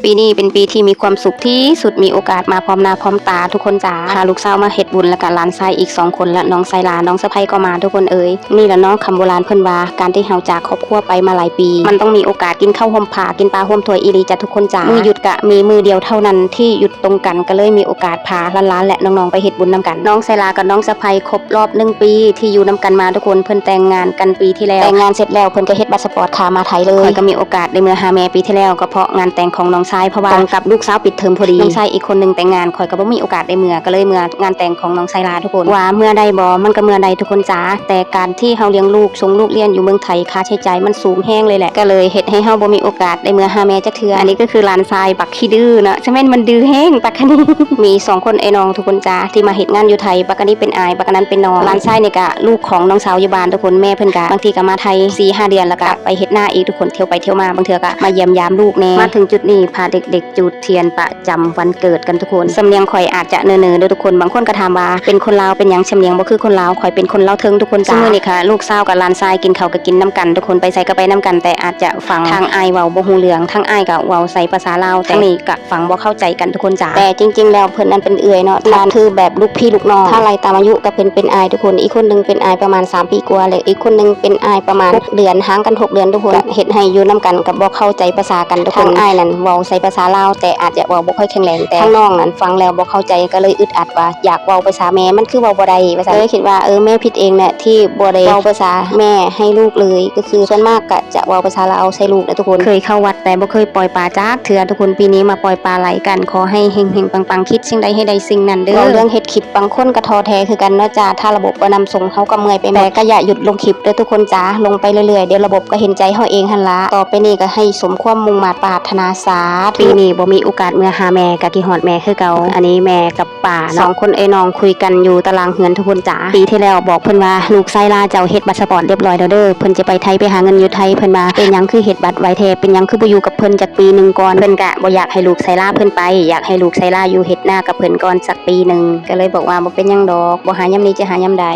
ปีนี้เป็นปีที่มีความสุขที่สุดมีโอกาสมาพร้อมหน้าพร้อมตาทุกคนจ๋าพาลูกสาวมาเฮ็ดบุญแล้วก็หลานชายอีก2คนและน้องไซลาน้องสะใภ้ก็มาทุกคนเอ๋ยนี่แหละเนาะคำโบราณเพิ่นว่าการที่เฮาจากครอบครัวไปมาหลายปีมันต้องมีโอกาสกินข้าวห่มผ้ากินปลาห่มถ้วยอีหลีจ้ะทุกคนจ๋ามือหยุดกะมีมือเดียวเท่านั้นที่หยุดตรงกันก็เลยมีโอกาสพาหลานๆและน้องๆไปเฮ็ดบุญนํกันน้องไซลากับน้องสะใภ้ครบรอบ1ปีที่อยู่นํกันมาทุกคนเพิ่นแต่งงานกันปีที่แล้วแต่งงานเสร็จแล้วเพิ่นก็เฮ็ดบัตรสปอร์ตขามาไทยเลยก็มีโอกาสได้เมื่อหาแม่ปีที่แล้วก็เพราะงานแต่งของน้องชายเพราะว่าตรงกับลูกสาวปิดเทอมพอดีน้องชายอีกคนนึงแต่งงานข่อยก็บ่มีโอกาสได้เมื่อก็เลยเมื่องานแต่งของน้องไซลาทุกคนว่าเมื่อใดบ่มันก็เมื่อใดทุกคนจ๋าแต่การที่เฮาเลี้ยงลูกส่งลูกเรียนอยู่เมืองไทยค่าใช้จ่ายมันสูงแฮงเลยแหละก็เลยเฮ็ดให้เฮาบ่มีโอกาสได้เมื่อหาแม่จักเทื่ออันนี้ก็คือหลานชายบักขี้ดื้อเนาะใช่แม่นมันดื้อแฮงปักคันนี้ มี2คนไอ้น้องทุกคนจ๋าที่มาเฮ็ดงานอยู่ไทยปักคันนี้เป็นอายปักคันนั้นเป็นน้องหลานชายนี่ก็ลูกของน้องสาวอยู่บ้านทุกคนแม่เพิ่นก็บางทีก็มาไทย 4-5 เดือนแล้วก็ไปเฮ็ดหน้าอีกทุกคนเที่ยวไปเที่ยวมาบางเทื่อก็มาเยี่ยมยามลูกแน่มาถึงจุดนี้พาเด็กๆจุดเทียนประจำวันเกิดกันทุกคนสำเนียงข่อยอาจจะเนอๆเด้อทุกคนบางคนก็ถามว่าเป็นคนลาวเป็นหยังสำเนียงบ่คือคนลาวข่อยเป็นคนลาวเทิงทุกคนจ้ามื้อนี้ค่ะลูกสาวกับหลานชายกินข้าวก็กินน้ำกันทุกคนไปไสก็ไปน้ำกันแต่อาจจะฟังทางอ้ายเว้าบ่ฮู้เรื่องทางอ้ายก็เว้าใส่ภาษาลาวแต่นี่ก็ฟังบ่เข้าใจกันทุกคนจ้าแต่จริงๆแล้วเพิ่นนั้นเป็นเอื้อยเนาะหลานคือแบบลูกพี่ลูกน้องถ้าไล่ตามอายุก็เพิ่นเป็นอ้ายทุกคนอีกคนนึงเป็นอ้ายประมาณ3ปีกว่าเลยอีกคนนึงเป็นอ้ายประมาณ6เดือนห่างกัน6เดือนทุกคนเฮ็ดให้อยู่นํกันก็บ่เข้าใจภาษากันทุกคนอ้ายนั้นเว้าใส่ภาษาลาวแต่อาจจะเว้าบ่ค่อยแข็งแรงแต่ทางน้องนั้นฟังแล้วบ่เข้าใจก็เลยอึดอัดว่าอยากเว้าภาษาแม่มันคือเว้าบ่ได้ว่าซั่นเลยคิดว่าแม่ผิดเองแหละที่บ่ได้เว้าภาษาแม่ให้ลูกเลยก็คือส่วนมากก็จะเว้าภาษาลาวใส่ลูกนะทุกคนเคยเข้าวัดแต่บ่เคยปล่อยปลาจักเทื่อทุกคนปีนี้มาปล่อยปลาไหลกันขอให้เฮงๆปังๆคิดสิ่งใดให้ได้สิ่งนั้นเด้อเรื่องเฮ็ดคลิปบางคนก็ท้อแท้คือกันเนาะจ้าถ้าระบบบ่นำส่งเฮาก็เมื่อยไปแต่ก็อย่าหยุดลงคลิปเด้อทุกคนจ้าลงไปเรื่อยๆเดี๋ยวระบบก็เห็นใจเฮาเองหั่นล่ะต่อไปนี้ก็ให้สมความมุ่งมั่นปรารถนาสาธุปีนี้บ่มีโอกาสเมื่อหาแม่ก็คิดฮอดแม่คือเก่าอันนี้แม่กับป้า2คนไอ้น้องคุยกันอยู่ตารางเฮือนทุกคนจ้าปีที่แล้วบอกเพิ่นว่าลูกไซลาเจ้าเฮ็ดบัตรสปอร์ตเรียบร้อยแล้วเด้อเพิ่นจะไปไทยไปหาเงินอยู่ไทยเพิ่นว่าเป็นหยังคือเฮ็ดบัตรไว้แท้เป็นหยังคือบ่อยู่กับเพิ่นจักปีนึงก่อนเพิ่นก็บ่อยากให้ลูกไซลาเพิ่นไปอยากให้ลูกไซลาอยู่เฮ็ดหน้ากับเพิ่นก่อนสักปีนึงก็เลยบอกว่าบ่เป็นหยังดอกบ่หายามนี้จะหายามใด